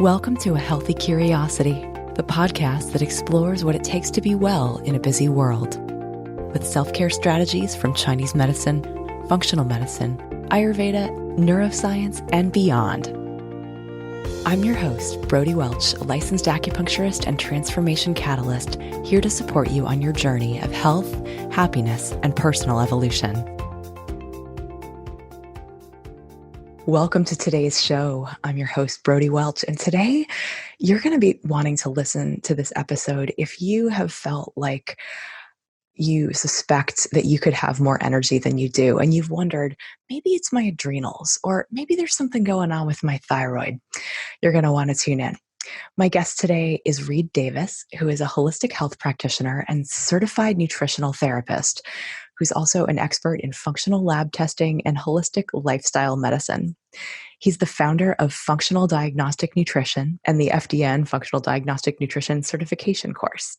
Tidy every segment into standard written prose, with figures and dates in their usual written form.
Welcome to A Healthy Curiosity, the podcast that explores what it takes to be well in a busy world. With self-care strategies from Chinese medicine, functional medicine, Ayurveda, neuroscience, and beyond. I'm your host, Brody Welch, a licensed acupuncturist and transformation catalyst, here to support you on your journey of health, happiness, and personal evolution. Welcome to today's show. I'm your host, Brody Welch, and today you're going to be wanting to listen to this episode if you have felt like you suspect that you could have more energy than you do, and you've wondered, maybe it's my adrenals, or maybe there's something going on with my thyroid. You're going to want to tune in. My guest today is Reed Davis, who is a holistic health practitioner and certified nutritional therapist, who's also an expert in functional lab testing and holistic lifestyle medicine. He's the founder of Functional Diagnostic Nutrition and the FDN Functional Diagnostic Nutrition Certification Course.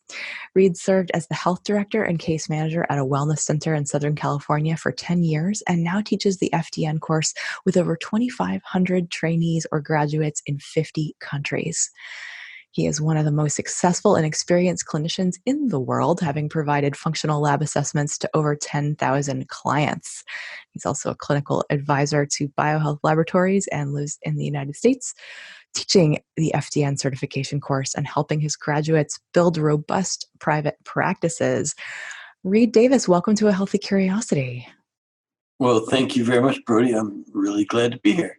Reed served as the health director and case manager at a wellness center in Southern California for 10 years and now teaches the FDN course with over 2,500 trainees or graduates in 50 countries. He is one of the most successful and experienced clinicians in the world, having provided functional lab assessments to over 10,000 clients. He's also a clinical advisor to biohealth laboratories and lives in the United States, teaching the FDN Certification Course and helping his graduates build robust private practices. Reed Davis, welcome to A Healthy Curiosity. Well, thank you very much, Brody. I'm really glad to be here.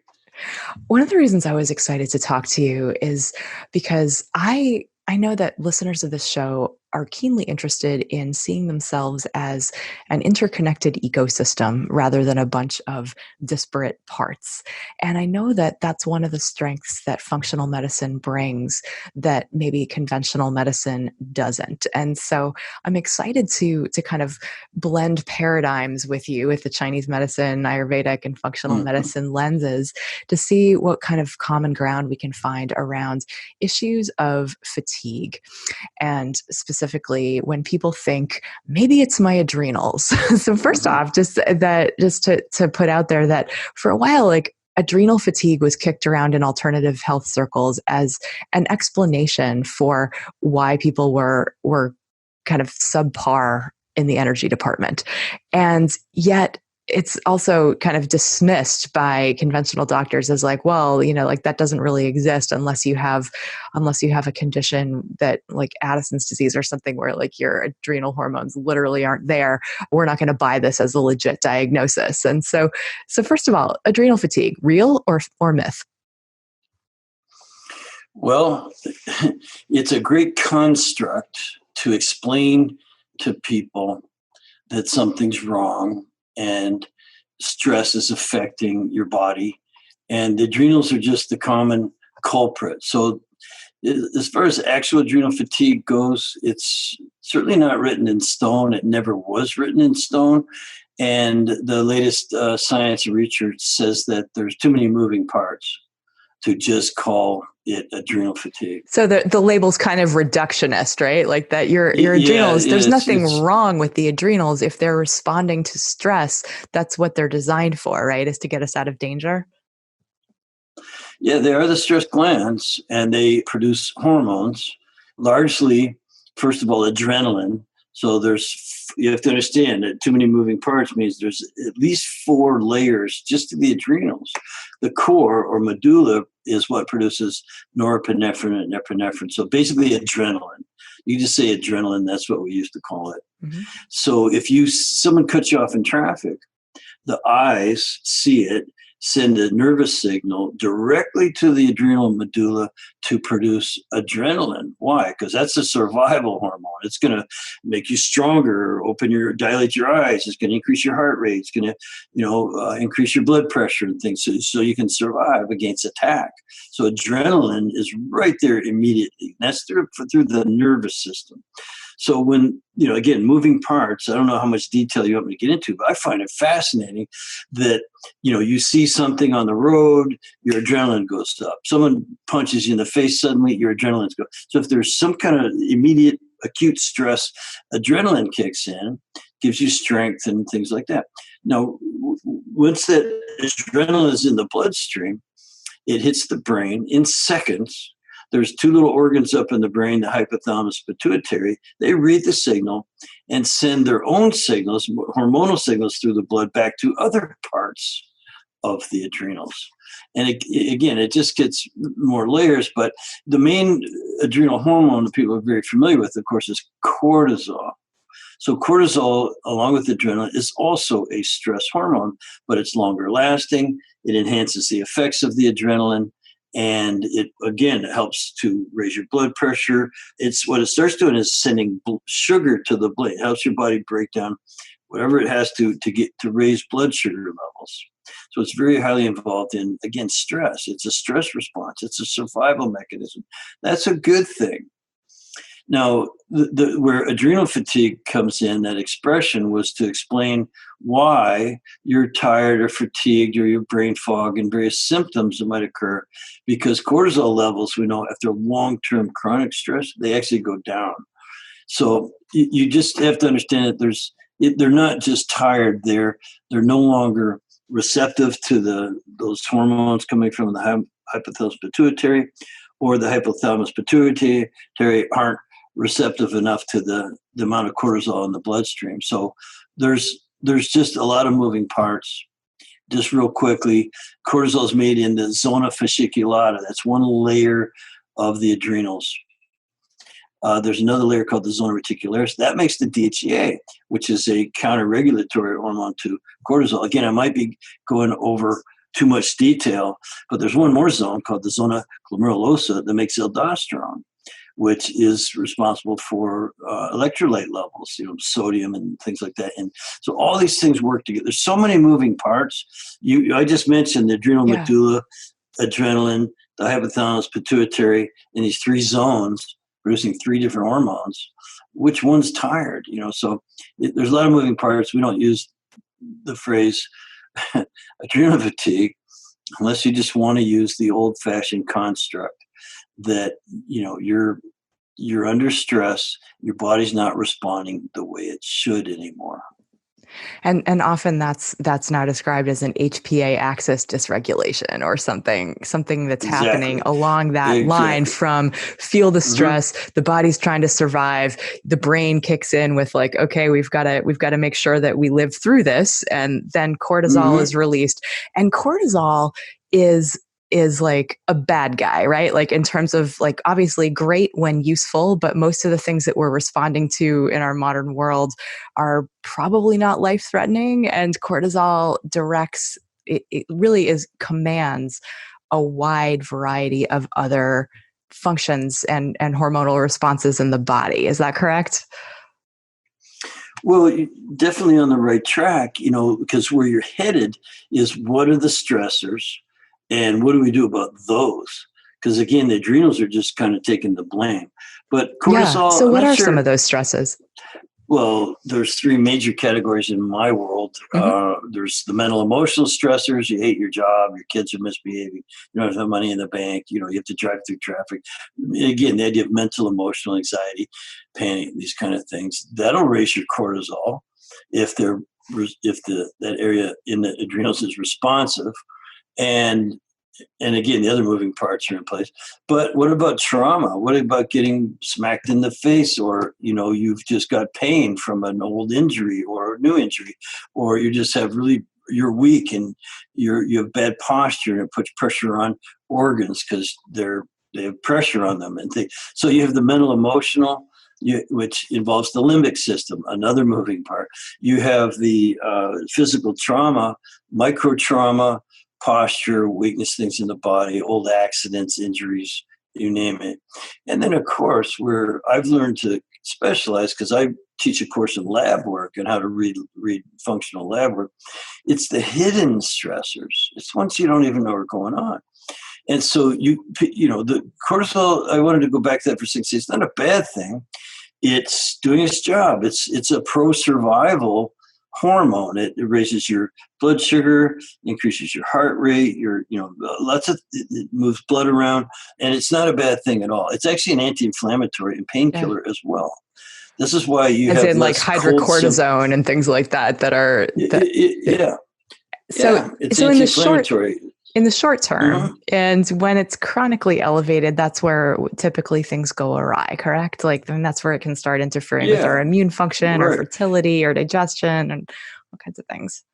One of the reasons I was excited to talk to you is because I know that listeners of this show are keenly interested in seeing themselves as an interconnected ecosystem rather than a bunch of disparate parts. And I know that that's one of the strengths that functional medicine brings that maybe conventional medicine doesn't. And so I'm excited to kind of blend paradigms with you with the Chinese medicine, Ayurvedic, and functional medicine lenses to see what kind of common ground we can find around issues of fatigue. And specifically when people think maybe it's my adrenals. So first off, just to put out there that for a while, like adrenal fatigue was kicked around in alternative health circles as an explanation for why people were kind of subpar in the energy department. And yet it's also kind of dismissed by conventional doctors as like, well, like that doesn't really exist unless you have a condition that like Addison's disease or something where like your adrenal hormones literally aren't there. We're not going to buy this as a legit diagnosis. And so first of all, adrenal fatigue, real or myth? Well, it's a great construct to explain to people that something's wrong and stress is affecting your body. And the adrenals are just the common culprit. So as far as actual adrenal fatigue goes, it's certainly not written in stone. It never was written in stone. And the latest science and research says that there's too many moving parts to just call it adrenal fatigue. So the label's kind of reductionist, right? Like that your adrenals, there's nothing wrong with the adrenals. If they're responding to stress, that's what they're designed for, right? Is to get us out of danger. Yeah, they are the stress glands and they produce hormones, largely, first of all, adrenaline. So you have to understand that too many moving parts means there's at least 4 layers just to the adrenals. The core or medulla is what produces norepinephrine and epinephrine. So basically adrenaline. You just say adrenaline, that's what we used to call it. Mm-hmm. So if someone cuts you off in traffic, the eyes see it, send a nervous signal directly to the adrenal medulla to produce adrenaline. Why? Because that's a survival hormone. It's going to make you stronger, dilate your eyes. It's going to increase your heart rate. It's going to, increase your blood pressure and things so you can survive against attack. So adrenaline is right there immediately. That's through the nervous system. So when, again, moving parts, I don't know how much detail you want me to get into, but I find it fascinating that, you see something on the road, your adrenaline goes up. Someone punches you in the face, suddenly your adrenaline goes. So if there's some kind of immediate acute stress, adrenaline kicks in, gives you strength and things like that. Now, once that adrenaline is in the bloodstream, it hits the brain in seconds, there's two little organs up in the brain, the hypothalamus pituitary. They read the signal and send their own signals, hormonal signals through the blood back to other parts of the adrenals. And again, it just gets more layers, but the main adrenal hormone that people are very familiar with, of course, is cortisol. So cortisol, along with adrenaline, is also a stress hormone, but it's longer lasting. It enhances the effects of the adrenaline. And it, again, helps to raise your blood pressure. It's what it starts doing is sending sugar to the brain. It helps your body break down whatever it has to get to raise blood sugar levels. So it's very highly involved in, again, stress. It's a stress response. It's a survival mechanism. That's a good thing. Now, where adrenal fatigue comes in, that expression was to explain why you're tired or fatigued or your brain fog and various symptoms that might occur, because cortisol levels, we know, after long-term chronic stress, they actually go down. So you just have to understand that they're not just tired, they're no longer receptive to those hormones coming from the hypothalamus pituitary, or the hypothalamus pituitary aren't receptive enough to the amount of cortisol in the bloodstream. So there's just a lot of moving parts. Just real quickly, cortisol is made in the zona fasciculata. That's one layer of the adrenals. There's another layer called the zona reticularis. That makes the DHEA, which is a counter-regulatory hormone to cortisol. Again, I might be going over too much detail, but there's one more zone called the zona glomerulosa that makes aldosterone, which is responsible for electrolyte levels, sodium and things like that. And so all these things work together. There's so many moving parts. I just mentioned the adrenal medulla, adrenaline, the hypothalamus pituitary, and these three zones producing three different hormones. Which one's tired? So there's a lot of moving parts. We don't use the phrase adrenal fatigue unless you just want to use the old-fashioned construct that you're under stress, your body's not responding the way it should anymore. And often that's now described as an HPA axis dysregulation or something that's happening along that line from feel the stress, the body's trying to survive, the brain kicks in with like, okay, we've got to make sure that we live through this, and then cortisol is released. And cortisol is like a bad guy, right? Like in terms of like obviously great when useful, but most of the things that we're responding to in our modern world are probably not life-threatening. And cortisol it really commands a wide variety of other functions and hormonal responses in the body. Is that correct? Well, you're definitely on the right track, because where you're headed is what are the stressors and what do we do about those? Because again, the adrenals are just kind of taking the blame. But cortisol. So what are some of those stresses? Well, there's three major categories in my world. There's the mental emotional stressors. You hate your job, your kids are misbehaving, you don't have money in the bank, you have to drive through traffic. Again, the idea of mental emotional anxiety, panic, these kind of things, that'll raise your cortisol if that area in the adrenals is responsive. And again, the other moving parts are in place. But what about trauma? What about getting smacked in the face, or you've just got pain from an old injury or a new injury, or you just have you're weak and you have bad posture, and it puts pressure on organs because they have pressure on them and things. So you have the mental emotional, which involves the limbic system, another moving part. You have the physical trauma, micro trauma, posture, weakness, things in the body, old accidents, injuries, you name it. And then, of course, where I've learned to specialize, because I teach a course in lab work and how to read functional lab work, it's the hidden stressors. It's ones you don't even know are going on. And so, the cortisol, I wanted to go back to that for 6 days. It's not a bad thing. It's doing its job. It's a pro-survival hormone. It raises your blood sugar, increases your heart rate, it moves blood around, and it's not a bad thing at all. It's actually an anti-inflammatory and painkiller as well. This is why you have like hydrocortisone and things like that are yeah. So it's in the anti-inflammatory. in the short term. Mm-hmm. And when it's chronically elevated, that's where typically things go awry, correct? Like, then that's where it can start interfering with our Yeah, immune function or right. fertility or digestion and all kinds of things.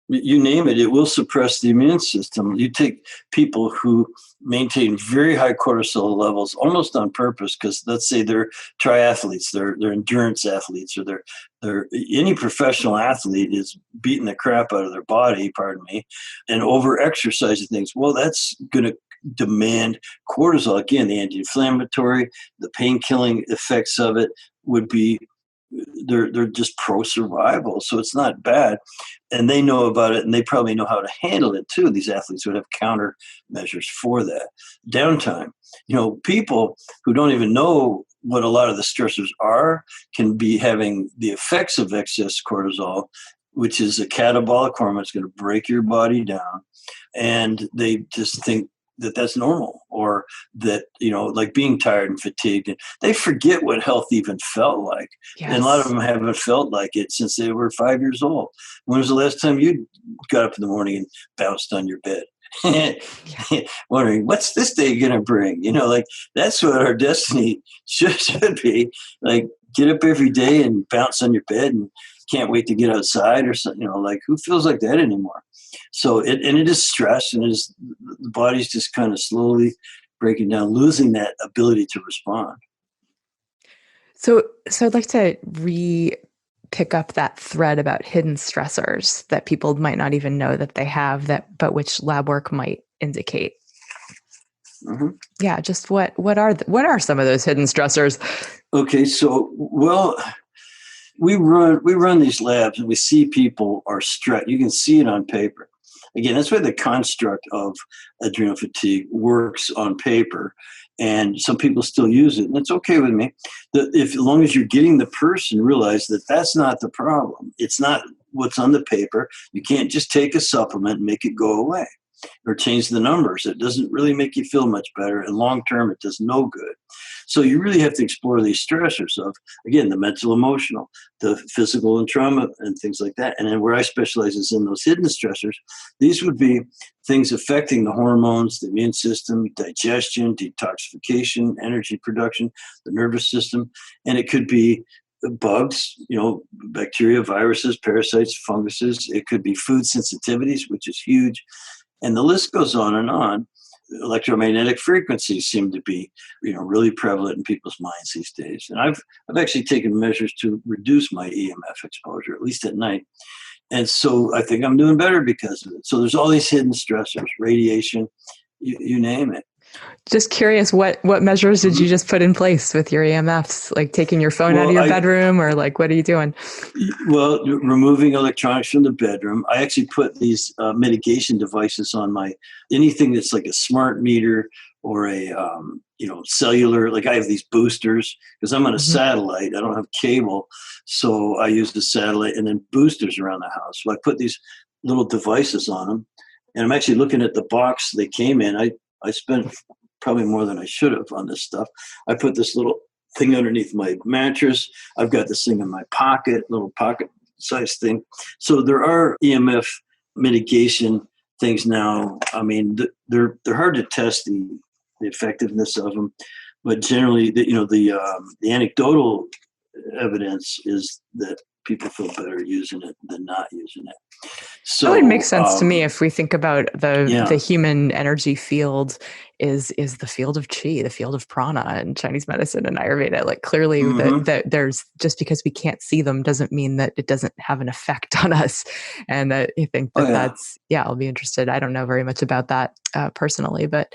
You name it, it will suppress the immune system. You take people who maintain very high cortisol levels almost on purpose, because let's say they're triathletes, they're endurance athletes, or they're any professional athlete is beating the crap out of their body, pardon me, and over exercising things. Well, that's going to demand cortisol. Again, the anti-inflammatory, the pain killing effects of it would be, they're just pro survival, so it's not bad, and they know about it, and they probably know how to handle it too. These athletes would have countermeasures for that. Downtime, people who don't even know what a lot of the stressors are can be having the effects of excess cortisol, which is a catabolic hormone. It's going to break your body down, and they just think that that's normal, or that, like being tired and fatigued, and they forget what health even felt like. And a lot of Yes. them haven't felt like it since they were 5 years old. When was the last time you got up in the morning and bounced on your bed? Yeah. Wondering, what's this day going to bring? Like, that's what our destiny should be. Like, get up every day and bounce on your bed and can't wait to get outside or something. Like, who feels like that anymore? So it is stress, and the body's just kind of slowly breaking down, losing that ability to respond. So I'd like to pick up that thread about hidden stressors that people might not even know that they have, but which lab work might indicate. Mhm. Yeah, just what are some of those hidden stressors? Okay, so we run these labs, and we see people are stressed. You can see it on paper. Again, that's why the construct of adrenal fatigue works on paper, and some people still use it, and it's okay with me. As long as you're getting the person realize that that's not the problem. It's not what's on the paper. You can't just take a supplement and make it go away, or change the numbers. It doesn't really make you feel much better, and long term, it does no good. So you really have to explore these stressors of, again, the mental, emotional, the physical and trauma and things like that. And then where I specialize is in those hidden stressors. These would be things affecting the hormones, the immune system, digestion, detoxification, energy production, the nervous system. And it could be bugs, bacteria, viruses, parasites, funguses. It could be food sensitivities, which is huge. And the list goes on and on. Electromagnetic frequencies seem to be, really prevalent in people's minds these days. And I've actually taken measures to reduce my EMF exposure, at least at night. And so I think I'm doing better because of it. So there's all these hidden stressors, radiation, you name it. Just curious, what measures did you Mhm. just put in place with your EMFs? Like taking your phone out of Well, your bedroom, or like what are you doing? removing electronics from the bedroom. I actually put these mitigation devices on anything that's like a smart meter or a cellular. Like, I have these boosters because I'm on a Mhm. satellite. I don't have cable, so I use the satellite and then boosters around the house. So I put these little devices on them, and I'm actually looking at the box they came in. I spent probably more than I should have on this stuff. I put this little thing underneath my mattress. I've got this thing in my pocket, little pocket size thing. So there are EMF mitigation things now. I mean, they're hard to test the effectiveness of them, but generally, the anecdotal evidence is that people feel better using it than not using it. That would make So sense to me if we think about the yeah. human energy field is the field of chi, the field of prana in Chinese medicine and Ayurveda. Like, clearly Hmm. that there's, just because we can't see them doesn't mean that it doesn't have an effect on us. And I think Oh yeah. that's, yeah, I'll be interested. I don't know very much about that personally, but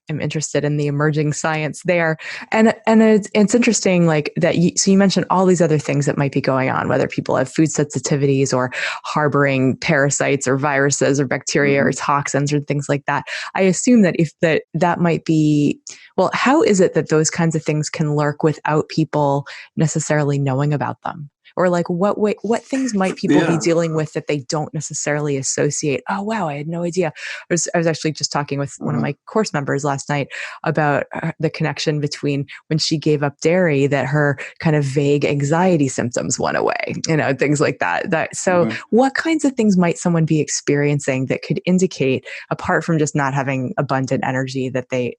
I'm interested in the emerging science there. And it's interesting, like that. So you mentioned all these other things that might be going on, whether people have food sensitivities or harboring parasites or viruses or bacteria or Hmm. toxins or things like that. I assume that if that might be, well, how is it that those kinds of things can lurk without people necessarily knowing about them? Or like what things might people be Yeah. dealing with that they don't necessarily associate? Oh, wow, I had no idea. I was actually just talking with one of Mhm. my course members last night about the connection between when she gave up dairy, that her kind of vague anxiety symptoms went away, things like that. So Mhm. what kinds of things might someone be experiencing that could indicate, apart from just not having abundant energy that they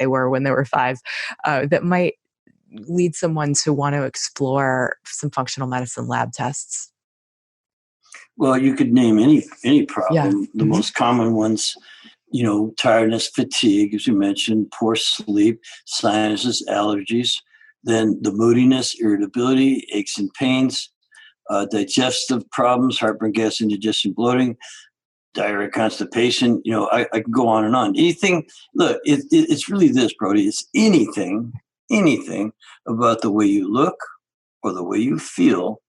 were when they were 5, that might lead someone to want to explore some functional medicine lab tests? Well, you could name any Yeah. problem. The Hmm. most common ones, tiredness, fatigue, as you mentioned, poor sleep, sinuses, allergies, then the moodiness, irritability, aches and pains, digestive problems, heartburn, gas, indigestion, bloating, diarrhea, constipation. I can go on and on. Anything, look, it's really this, Brody. It's anything about the way you look or the way you feel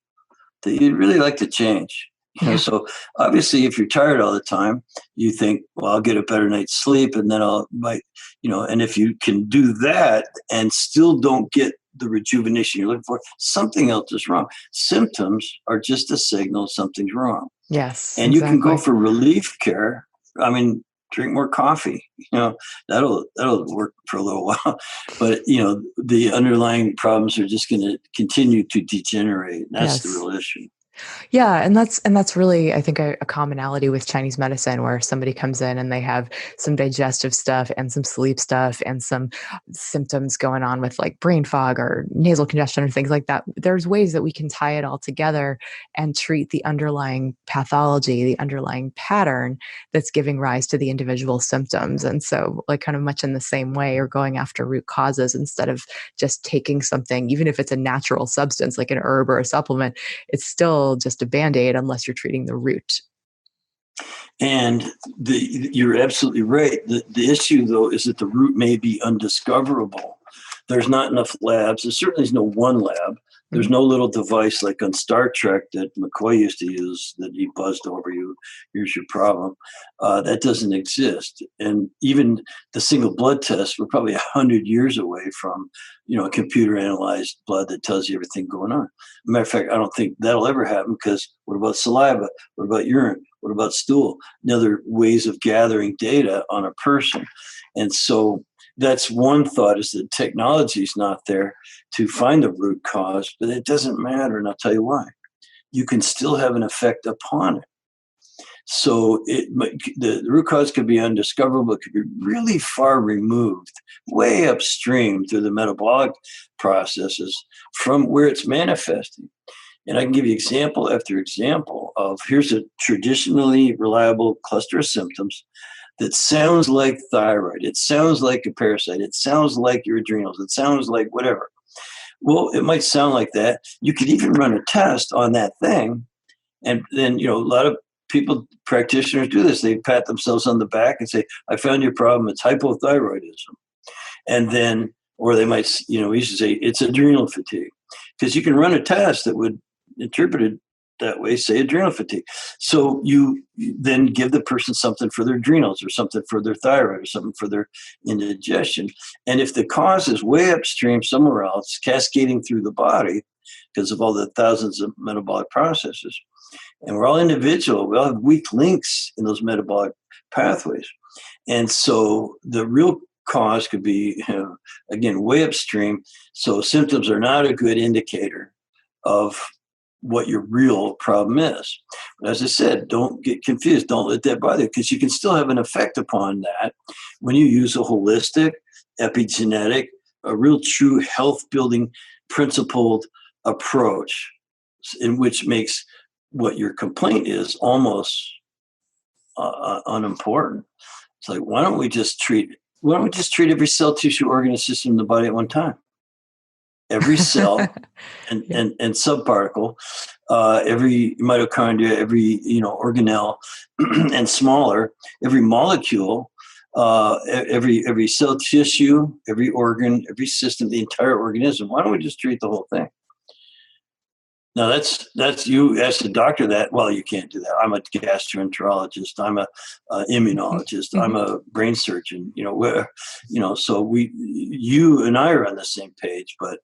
that you'd really like to change. Yeah. So obviously, if you're tired all the time, you think, well, I'll get a better night's sleep, and then and if you can do that and still don't get the rejuvenation you're looking for, something else is wrong. Symptoms are just a signal something's wrong, Yes, and you can go exactly. for relief care. I mean, drink more coffee. That'll work for a little while, but the underlying problems are just going to continue to degenerate. That's the Yes. real issue. Yeah, and that's really, I think, a commonality with Chinese medicine, where somebody comes in and they have some digestive stuff and some sleep stuff and some symptoms going on with like brain fog or nasal congestion or things like that. There's ways that we can tie it all together and treat the underlying pathology, the underlying pattern that's giving rise to the individual symptoms. And so, like, kind of much in the same way, you're going after root causes instead of just taking something, even if it's a natural substance like an herb or a supplement. It's still just a band-aid unless you're treating the root. And you're absolutely right. The issue, though, is that the root may be undiscoverable. There's not enough labs. There certainly is no one lab. There's Mhm. no little device like on Star Trek that McCoy used to use that he buzzed over you. Here's your problem. That doesn't exist. And even the single blood test, we're probably 100 years away from, a computer analyzed blood that tells you everything going on. Matter of fact, I don't think that'll ever happen, because what about saliva? What about urine? What about stool? And other ways of gathering data on a person. And so that's one thought, is that technology is not there to find the root cause, but it doesn't matter. And I'll tell you why. You can still have an effect upon it. So the root cause could be undiscoverable. It could be really far removed, way upstream through the metabolic processes from where it's manifesting. And I can give you example after example of, here's a traditionally reliable cluster of symptoms that sounds like thyroid. It sounds like a parasite. It sounds like your adrenals. It sounds like whatever. Well, it might sound like that. You could even run a test on that thing. And then, a lot of practitioners do this. They pat themselves on the back and say, I found your problem. It's hypothyroidism. And then, or they might, we used to say it's adrenal fatigue, because you can run a test that would interpret it that way, say adrenal fatigue. So you then give the person something for their adrenals, or something for their thyroid, or something for their indigestion. And if the cause is way upstream somewhere else, cascading through the body because of all the thousands of metabolic processes, and we're all individual, we all have weak links in those metabolic pathways. And so the real cause could be, again, way upstream. So symptoms are not a good indicator of what your real problem is. But as I said, don't get confused. Don't let that bother you, because you can still have an effect upon that when you use a holistic, epigenetic, a real true health building principled approach, in which makes what your complaint is almost unimportant. It's like, why don't we just treat every cell, tissue, organ, and system in the body at one time? Every cell and, Yeah. and subparticle, every mitochondria, every organelle, and smaller, every molecule, every cell, tissue, every organ, every system, the entire organism. Why don't we just treat the whole thing? Now that's you ask the doctor that. Well, you can't do that. I'm a gastroenterologist. I'm a immunologist. I'm Mhm. a brain surgeon. So you and I are on the same page, but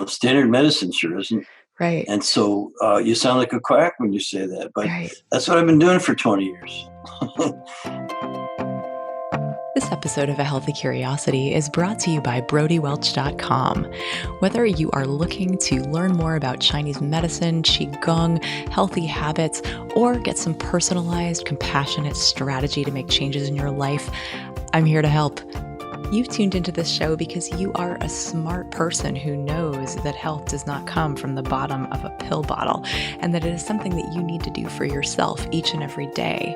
standard medicine sure isn't. Right. And so you sound like a quack when you say that, but Right. that's what I've been doing for 20 years. This episode of A Healthy Curiosity is brought to you by BrodyWelch.com. Whether you are looking to learn more about Chinese medicine, Qigong, healthy habits, or get some personalized, compassionate strategy to make changes in your life, I'm here to help. You've tuned into this show because you are a smart person who knows that health does not come from the bottom of a pill bottle and that it is something that you need to do for yourself each and every day.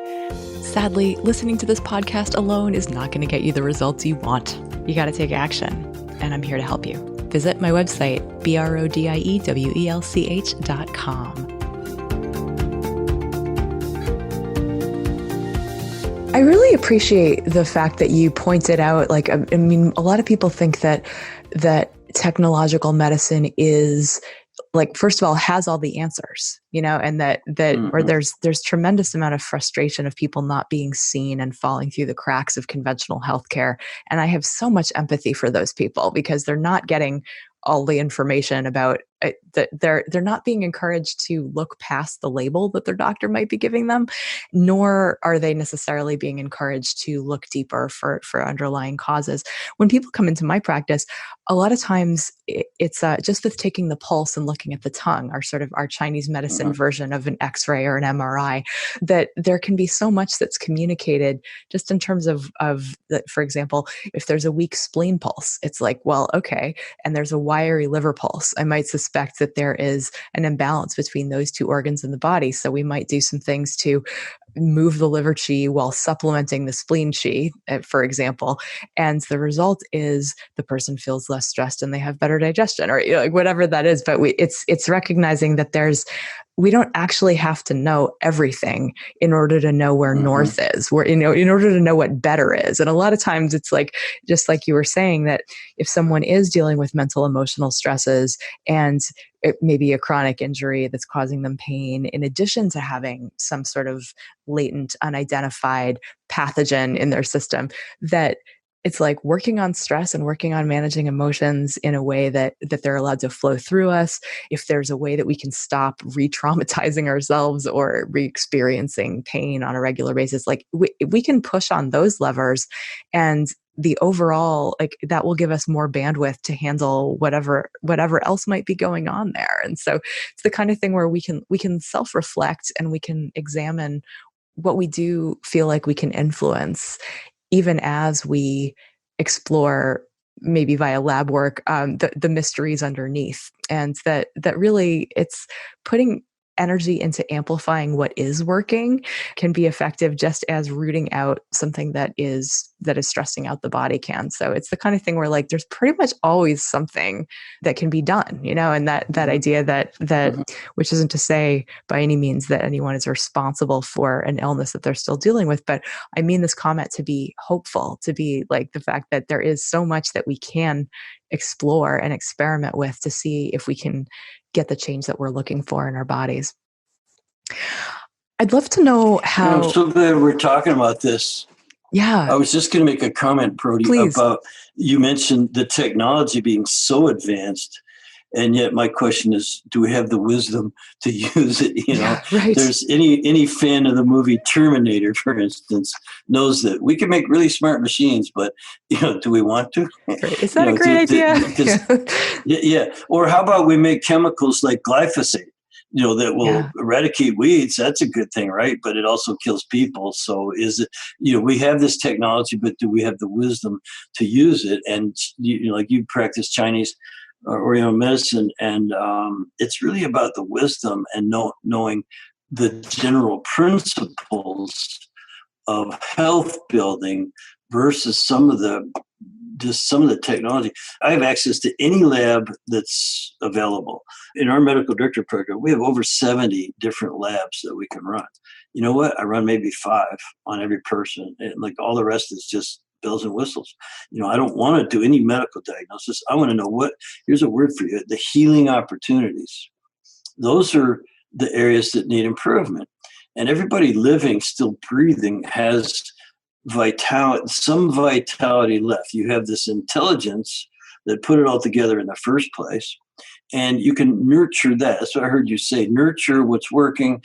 Sadly, listening to this podcast alone is not going to get you the results you want. You got to take action, and I'm here to help you. Visit my website, BrodyWelch.com. I really appreciate the fact that you pointed out, like, I mean, a lot of people think that technological medicine is, like, first of all, has all the answers, and or there's tremendous amount of frustration of people not being seen and falling through the cracks of conventional healthcare. And I have so much empathy for those people because they're not getting all the information about it, that they're not being encouraged to look past the label that their doctor might be giving them, nor are they necessarily being encouraged to look deeper for underlying causes. When people come into my practice, a lot of times it's just with taking the pulse and looking at the tongue, our Chinese medicine version of an X-ray or an MRI, that there can be so much that's communicated just in terms of that. For example, if there's a weak spleen pulse, it's like, well, okay, and there's a wiry liver pulse, I might suspect that there is an imbalance between those two organs in the body. So we might do some things to move the liver qi while supplementing the spleen qi, for example. And the result is the person feels less stressed and they have better digestion, or like whatever that is. But it's recognizing that we don't actually have to know everything in order to know where north is, in order to know what better is. And a lot of times it's like, just like you were saying, that if someone is dealing with mental, emotional stresses, and it may be a chronic injury that's causing them pain, in addition to having some sort of latent, unidentified pathogen in their system, that it's like working on stress and working on managing emotions in a way that they're allowed to flow through us. If there's a way that we can stop re-traumatizing ourselves or re-experiencing pain on a regular basis, like we can push on those levers, and the overall, like, that will give us more bandwidth to handle whatever else might be going on there. And so it's the kind of thing where we can self-reflect and we can examine what we do feel like we can influence, even as we explore, maybe via lab work, the mysteries underneath. And that really, it's putting energy into amplifying what is working can be effective, just as rooting out something that is stressing out the body can. So it's the kind of thing where, like, there's pretty much always something that can be done, and that idea that which isn't to say by any means that anyone is responsible for an illness that they're still dealing with, but I mean this comment to be hopeful, to be like the fact that there is so much that we can explore and experiment with to see if we can get the change that we're looking for in our bodies. I'd love to know how. I'm so glad we're talking about this. Yeah. I was just going to make a comment, Brody, Please. about, you mentioned the technology being so advanced, and yet my question is, do we have the wisdom to use it? Yeah, right. There's any fan of the movie Terminator, for instance, knows that we can make really smart machines, but do we want to? Right. Is that a great idea? Yeah. Or how about we make chemicals like glyphosate? That will eradicate weeds. That's a good thing, right? But it also kills people. So is it, we have this technology, but do we have the wisdom to use it? And, like you practice Chinese Oriental medicine, and it's really about the wisdom and knowing the general principles of health building versus some of the technology. I have access to any lab that's available. In our medical director program, we have over 70 different labs that we can run. You know what? I run maybe 5 on every person, and like all the rest is just bells and whistles. I don't want to do any medical diagnosis. I want to know here's a word for you, the healing opportunities. Those are the areas that need improvement. And everybody living, still breathing, has some vitality left. You have this intelligence that put it all together in the first place, And you can nurture that. That's what I heard you say. Nurture what's working.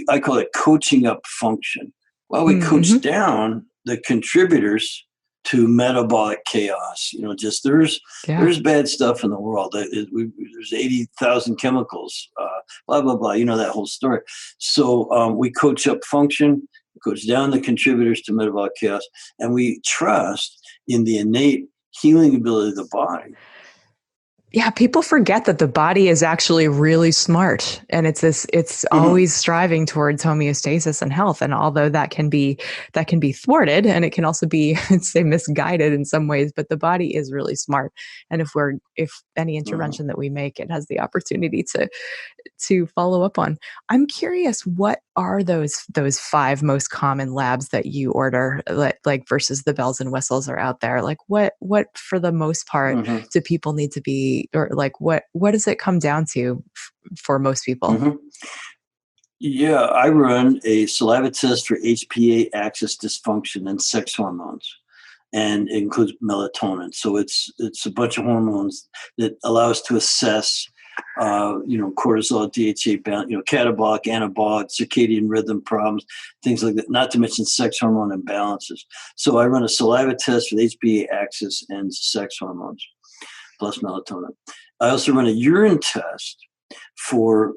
I call it coaching up function. Well, we coach Mm-hmm. down the contributors to metabolic chaos. Just Yeah. there's bad stuff in the world. There's 80,000 chemicals, blah, blah, blah. That whole story. So we coach up function, coach down the contributors to metabolic chaos, and we trust in the innate healing ability of the body. Yeah, people forget that the body is actually really smart, and it's Mhm. always striving towards homeostasis and health. And although that can be thwarted, and it can also be, say, misguided in some ways, but the body is really smart. And if any Mhm. intervention that we make, it has the opportunity to follow up on. I'm curious, what are those 5 most common labs that you order, like versus the bells and whistles are out there? Like what for the most part Mhm. do people need to be, or like what does it come down to for most people? Mhm. Yeah, I run a saliva test for HPA axis dysfunction and sex hormones, and it includes melatonin. So it's a bunch of hormones that allow us to assess, cortisol, DHA balance, catabolic, anabolic, circadian rhythm problems, things like that. Not to mention sex hormone imbalances. So I run a saliva test for the HPA axis and sex hormones plus melatonin. I also run a urine test for,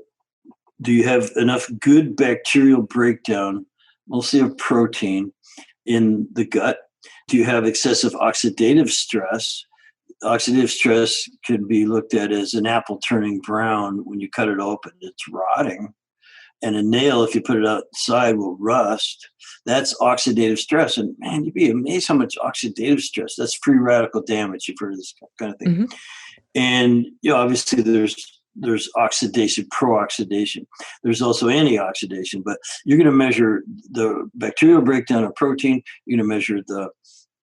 do you have enough good bacterial breakdown, mostly of protein, in the gut? Do you have excessive oxidative stress? Oxidative stress can be looked at as an apple turning brown. When you cut it open, it's rotting. And a nail, if you put it outside, will rust. That's oxidative stress. And man, you'd be amazed how much oxidative stress. That's free radical damage. You've heard of this kind of thing. Mhm. And obviously there's oxidation, pro-oxidation. There's also antioxidation, but you're going to measure the bacterial breakdown of protein. You're going to measure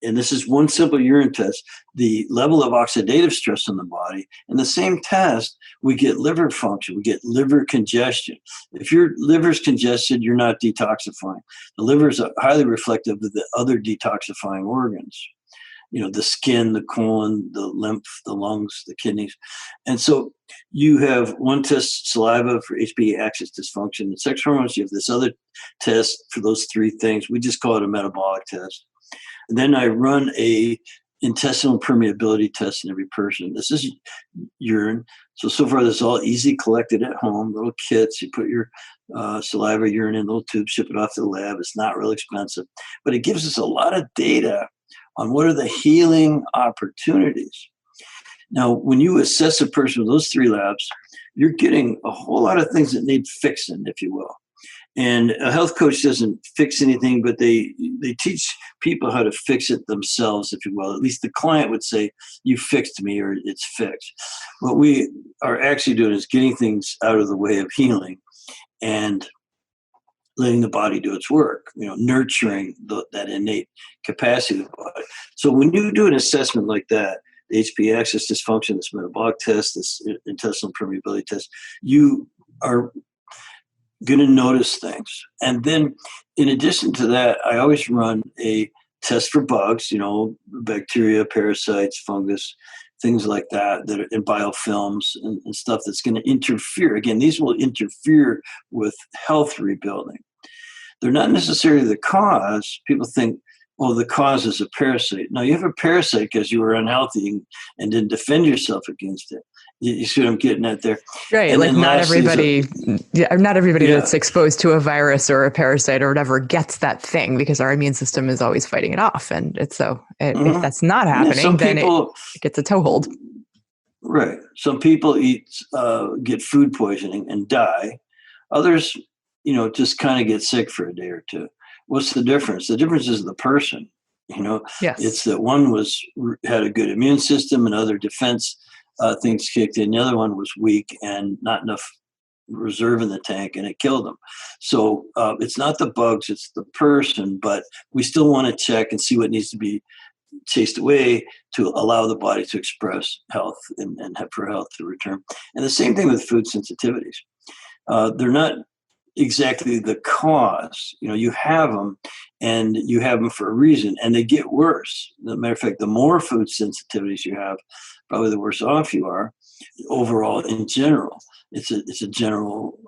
and this is one simple urine test, the level of oxidative stress in the body. In the same test, we get liver function, we get liver congestion. If your liver's congested, you're not detoxifying. The liver is highly reflective of the other detoxifying organs. The skin, the colon, the lymph, the lungs, the kidneys. And so you have one test, saliva, for HPA axis dysfunction and sex hormones. You have this other test for those 3 things. We just call it a metabolic test. And then I run a intestinal permeability test in every person. This is urine. So far, this is all easy collected at home, little kits. You put your saliva, urine in little tubes, ship it off to the lab. It's not real expensive, but it gives us a lot of data on what are the healing opportunities. Now, when you assess a person with those 3 labs, you're getting a whole lot of things that need fixing, if you will. And a health coach doesn't fix anything, but they teach people how to fix it themselves, if you will. At least the client would say, "You fixed me," or "It's fixed." What we are actually doing is getting things out of the way of healing and letting the body do its work, nurturing that innate capacity of the body. So when you do an assessment like that, the HPA axis dysfunction, this metabolic test, this intestinal permeability test, you are going to notice things. And then in addition to that, I always run a test for bugs, bacteria, parasites, fungus, things like that are in biofilms and stuff that's going to interfere. Again, these will interfere with health rebuilding. They're not necessarily the cause. People think, oh, the cause is a parasite. No, you have a parasite because you were unhealthy and didn't defend yourself against it. You see what I'm getting at there? Right, And like then not lastly is everybody, yeah, not everybody yeah. that's exposed to a virus or a parasite or whatever gets that thing, because our immune system is always fighting it off. And it's if Mhm. that's not Yeah, happening, some then people, it gets a toehold. right. Some people get food poisoning and die. Others, just kind of get sick for a day or two. What's the difference? The difference is the person. You know, it's Yes. that one had a good immune system and other defense things kicked in. The other one was weak and not enough reserve in the tank, and it killed them. So it's not the bugs, it's the person. But we still want to check and see what needs to be chased away to allow the body to express health and for health to return. And the same thing with food sensitivities. They're not exactly the cause. You have them, and you have them for a reason, and they get worse. As a matter of fact, the more food sensitivities you have, probably the worse off you are. overall in general. It's a general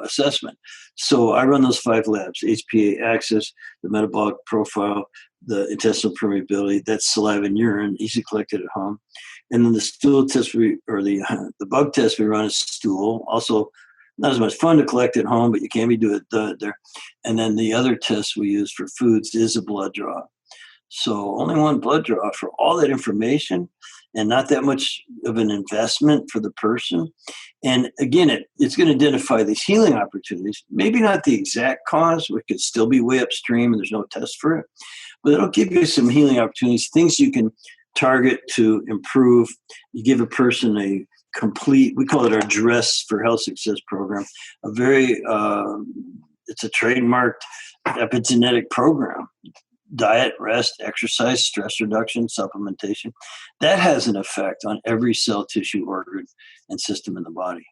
assessment. So I run those 5 labs: HPA axis, the metabolic profile, the intestinal permeability, that's saliva and urine, easy collected at home. And then the stool test the bug test we run is stool. Also, not as much fun to collect at home, but you can do it there. And then the other test we use for foods is a blood draw. So only one blood draw for all that information, and not that much of an investment for the person. And again, it's going to identify these healing opportunities. Maybe not the exact cause, which could still be way upstream and there's no test for it, but it'll give you some healing opportunities, things you can target to improve. You give a person a complete, we call it our Dress for Health Success program, a very, it's a trademarked epigenetic program. Diet, rest, exercise, stress reduction, supplementation. That has an effect on every cell, tissue, organ, and system in the body.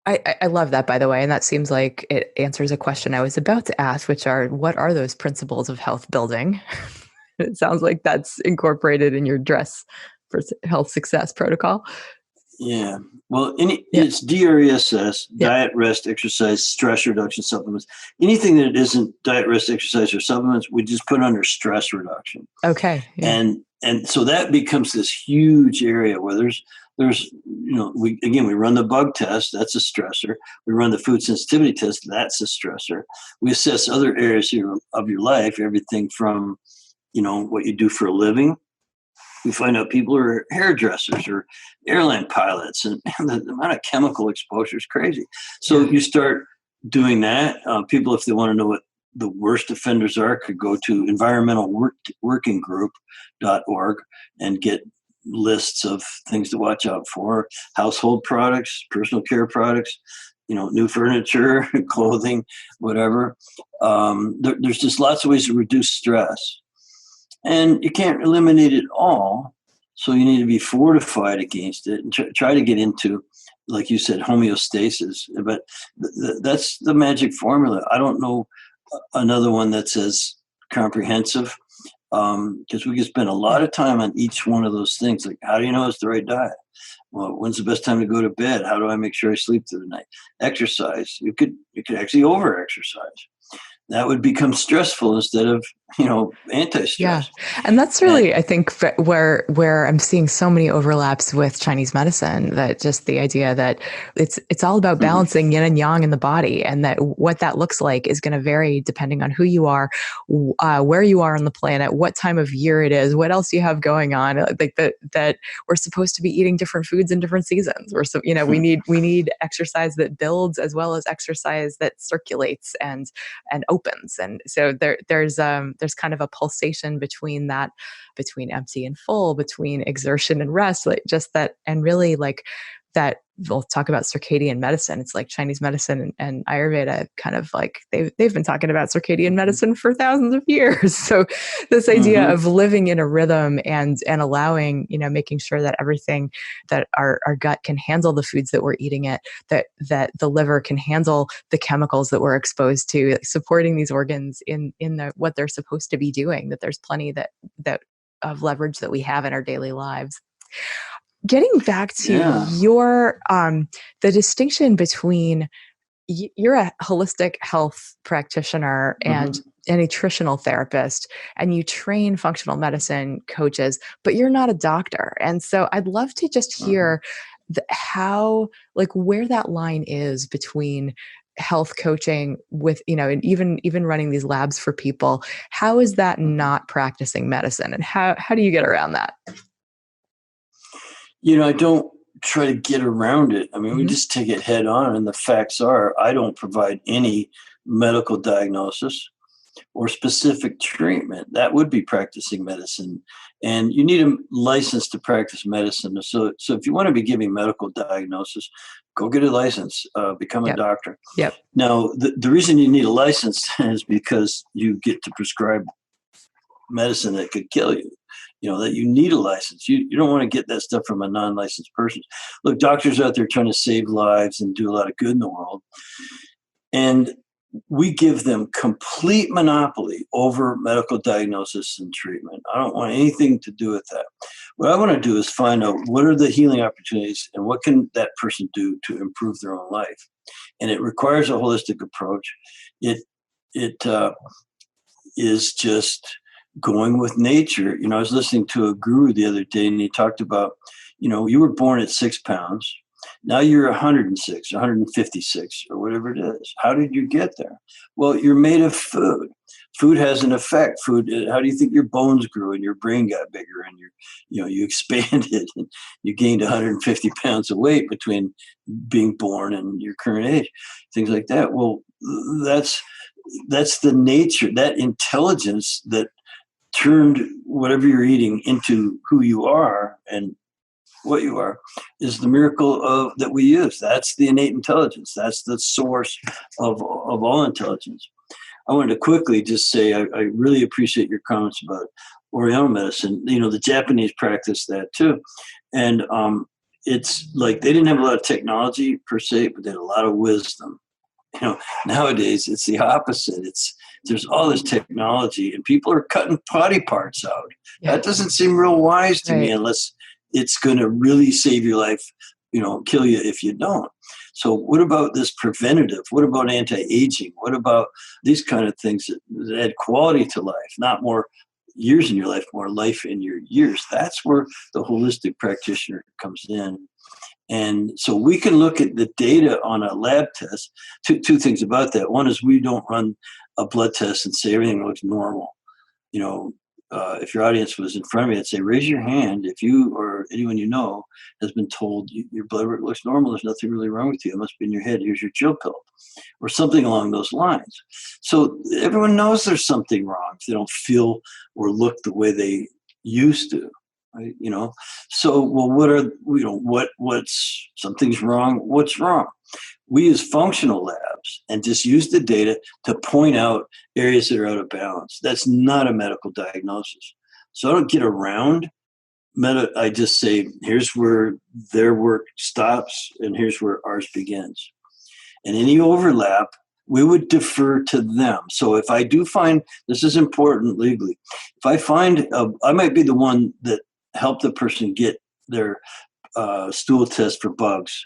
I love that, by the way. And that seems like it answers a question I was about to ask, which are, what are those principles of health building? It sounds like that's incorporated in your Dress for Health Success protocol. Yeah. Well, it's DRESS, Yeah. diet, rest, exercise, stress reduction, supplements. Anything that isn't diet, rest, exercise, or supplements, we just put under stress reduction. Okay. Yeah. And so that becomes this huge area where there's we run the bug test, that's a stressor. We run the food sensitivity test, that's a stressor. We assess other areas of your life, everything from what you do for a living. We find out people are hairdressers or airline pilots, and the amount of chemical exposure is crazy. So you start doing that. People, if they want to know what the worst offenders are, could go to environmentalworkinggroup.org and get lists of things to watch out for: household products, personal care products, new furniture, clothing, whatever. There's just lots of ways to reduce stress. And you can't eliminate it all. So you need to be fortified against it and try to get into, like you said, homeostasis. But that's the magic formula. I don't know another one that's as comprehensive, because we can spend a lot of time on each one of those things. Like, how do you know it's the right diet? Well, when's the best time to go to bed? How do I make sure I sleep through the night? Exercise. You could actually over-exercise. That would become stressful instead of, anti-stress. Yeah. And that's really, I think, where I'm seeing so many overlaps with Chinese medicine, that just the idea that it's all about balancing yin and yang in the body, and that what that looks like is going to vary depending on who you are, where you are on the planet, what time of year it is, what else you have going on. Like that we're supposed to be eating different foods in different seasons. We need exercise that builds as well as exercise that circulates and opens. And so there's kind of a pulsation between empty and full, between exertion and rest, like just that. And really, like that, we'll talk about circadian medicine. It's like Chinese medicine and Ayurveda, kind of like they've been talking about circadian medicine for thousands of years. So this idea of living in a rhythm and allowing, making sure that everything, that our gut can handle the foods that we're eating, that the liver can handle the chemicals that we're exposed to, like supporting these organs in what they're supposed to be doing, that there's plenty that of leverage that we have in our daily lives. Getting back to your the distinction between, you're a holistic health practitioner and a nutritional therapist, and you train functional medicine coaches, but you're not a doctor. And so I'd love to just hear where that line is between health coaching with, and even running these labs for people. How is that not practicing medicine, and how do you get around that? I don't try to get around it. I mean, we just take it head on. And the facts are, I don't provide any medical diagnosis or specific treatment. That would be practicing medicine. And you need a license to practice medicine. So if you want to be giving medical diagnosis, go get a license, become a doctor. Yep. Now, the reason you need a license is because you get to prescribe medicine that could kill you. That you need a license. You don't want to get that stuff from a non-licensed person. Look, doctors out there trying to save lives and do a lot of good in the world. And we give them complete monopoly over medical diagnosis and treatment. I don't want anything to do with that. What I want to do is find out what are the healing opportunities and what can that person do to improve their own life. And it requires a holistic approach. It is just going with nature. I was listening to a guru the other day, and he talked about, you were born at 6 pounds. Now you're 106, 156, or whatever it is. How did you get there? Well, you're made of food. Food has an effect. Food. How do you think your bones grew and your brain got bigger and you expanded and you gained 150 pounds of weight between being born and your current age? Things like that. Well, that's the nature, that intelligence that turned whatever you're eating into who you are and what you are is the miracle of that we use. That's the innate intelligence. That's the source of all intelligence. I wanted to quickly just say I really appreciate your comments about Oriental medicine. The Japanese practice that too. And it's like they didn't have a lot of technology per se, but they had a lot of wisdom. Nowadays it's the opposite. There's all this technology and people are cutting body parts out. Yeah. That doesn't seem real wise to me Right. unless it's going to really save your life, kill you if you don't. So what about this preventative? What about anti-aging? What about these kind of things that add quality to life, not more years in your life, more life in your years? That's where the holistic practitioner comes in. And so we can look at the data on a lab test. Two things about that. One is we don't run a blood test and say everything looks normal. If your audience was in front of me, I'd say, raise your hand if you or anyone you know has been told your blood work looks normal, there's nothing really wrong with you, it must be in your head, here's your chill pill, or something along those lines. So everyone knows there's something wrong if they don't feel or look the way they used to. Right? So what's something's wrong? What's wrong? We use functional labs and just use the data to point out areas that are out of balance. That's not a medical diagnosis. So I don't get around I just say, here's where their work stops and here's where ours begins. And any overlap, we would defer to them. So if I do find, this is important legally, if I find, I might be the one that helped the person get their stool test for bugs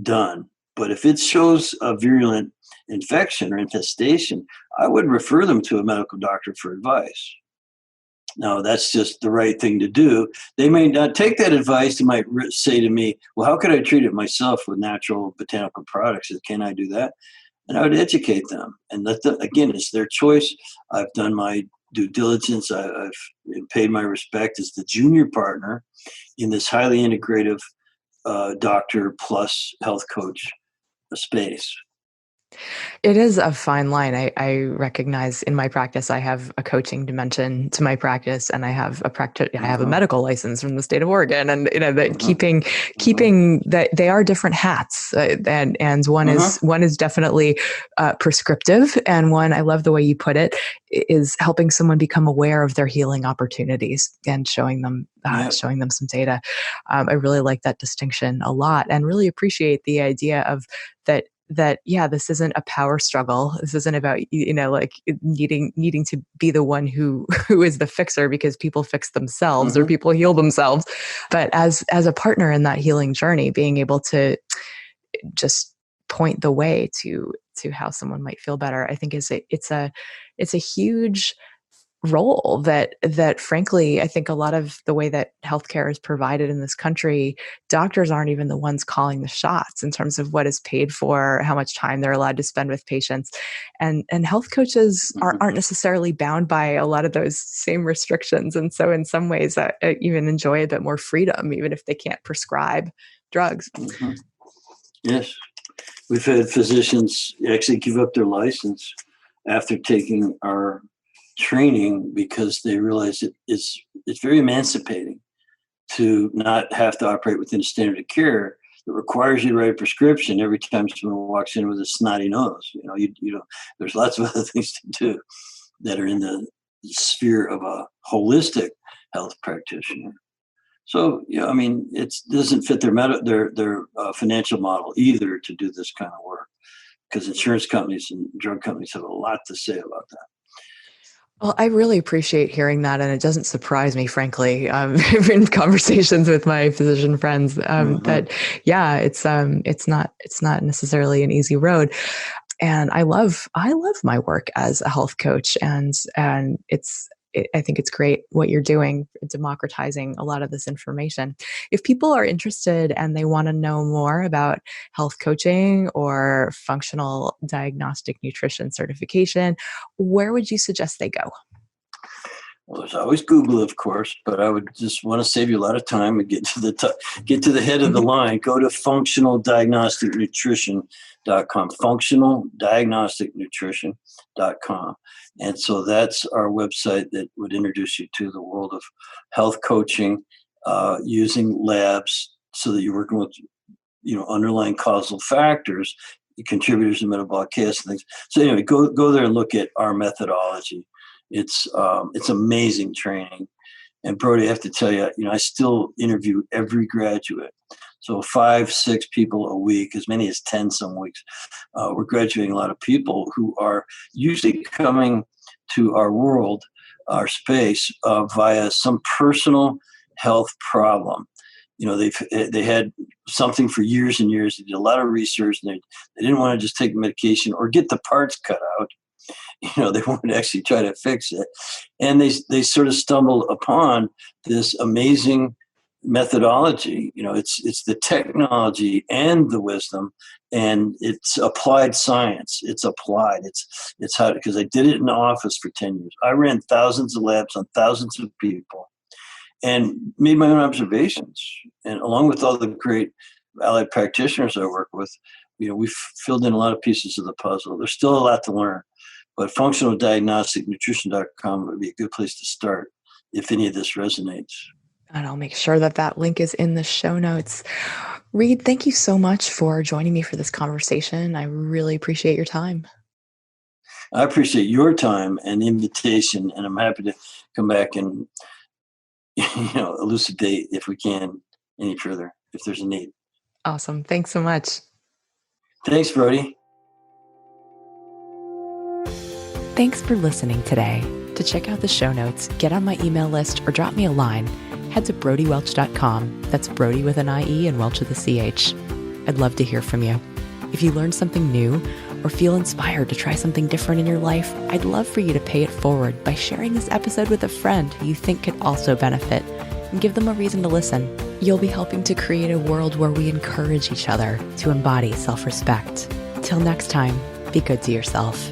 done. But if it shows a virulent infection or infestation, I would refer them to a medical doctor for advice. Now, that's just the right thing to do. They may not take that advice. They might say to me, well, how could I treat it myself with natural botanical products? Can I do that? And I would educate them. And again, it's their choice. I've done my due diligence. I've paid my respect as the junior partner in this highly integrative doctor plus health coach space. It is a fine line. I recognize in my practice, I have a coaching dimension to my practice, and I have I have a medical license from the state of Oregon, and that keeping that they are different hats, and one is definitely prescriptive, and one, I love the way you put it, is helping someone become aware of their healing opportunities and showing them some data. I really like that distinction a lot, and really appreciate the idea of that, this isn't a power struggle. This isn't about, like needing to be the one who is the fixer, because people fix themselves or people heal themselves. But as a partner in that healing journey, being able to just point the way to how someone might feel better, I think it's a huge role that frankly, I think a lot of the way that healthcare is provided in this country, doctors aren't even the ones calling the shots in terms of what is paid for, how much time they're allowed to spend with patients. And health coaches aren't necessarily bound by a lot of those same restrictions. And so in some ways, I even enjoy a bit more freedom, even if they can't prescribe drugs. Yes. We've had physicians actually give up their license after taking our training because they realize it's very emancipating to not have to operate within a standard of care that requires you to write a prescription every time someone walks in with a snotty nose. There's lots of other things to do that are in the sphere of a holistic health practitioner. So, it doesn't fit their financial model either to do this kind of work. because insurance companies and drug companies have a lot to say about that. Well, I really appreciate hearing that, and it doesn't surprise me, frankly, in conversations with my physician friends, Mm-hmm. that yeah, it's not necessarily an easy road. And I love my work as a health coach, and I think it's great what you're doing, democratizing a lot of this information. If people are interested and they want to know more about health coaching or functional diagnostic nutrition certification, where would you suggest they go? Well, there's always Google, of course, but I would just want to save you a lot of time and get to get to the head of the line. Go to functionaldiagnosticnutrition.com, functionaldiagnosticnutrition.com. And so that's our website that would introduce you to the world of health coaching, using labs so that you're working with underlying causal factors, contributors to metabolic chaos and things. So anyway, go there and look at our methodology. It's amazing training. And Brody, I have to tell you, I still interview every graduate. So 5, 6 people a week, as many as 10 some weeks. We're graduating a lot of people who are usually coming to our world, our space, via some personal health problem. They had something for years and years. They did a lot of research, and they didn't want to just take the medication or get the parts cut out. They wanted to actually try to fix it. And they sort of stumbled upon this amazing methodology. It's the technology and the wisdom, and it's applied science. It's applied. It's how, because I did it in the office for 10 years. I ran thousands of labs on thousands of people and made my own observations. And along with all the great allied practitioners I work with, we've filled in a lot of pieces of the puzzle. There's still a lot to learn. But functionaldiagnosticnutrition.com would be a good place to start if any of this resonates. And I'll make sure that that link is in the show notes. Reed, thank you so much for joining me for this conversation. I really appreciate your time. I appreciate your time and invitation, and I'm happy to come back and elucidate if we can any further, if there's a need. Awesome. Thanks so much. Thanks, Brody. Thanks for listening today. To check out the show notes, get on my email list, or drop me a line, head to brodywelch.com. That's Brody with an IE and Welch with a CH. I'd love to hear from you. If you learned something new or feel inspired to try something different in your life, I'd love for you to pay it forward by sharing this episode with a friend who you think could also benefit, and give them a reason to listen. You'll be helping to create a world where we encourage each other to embody self-respect. Till next time, be good to yourself.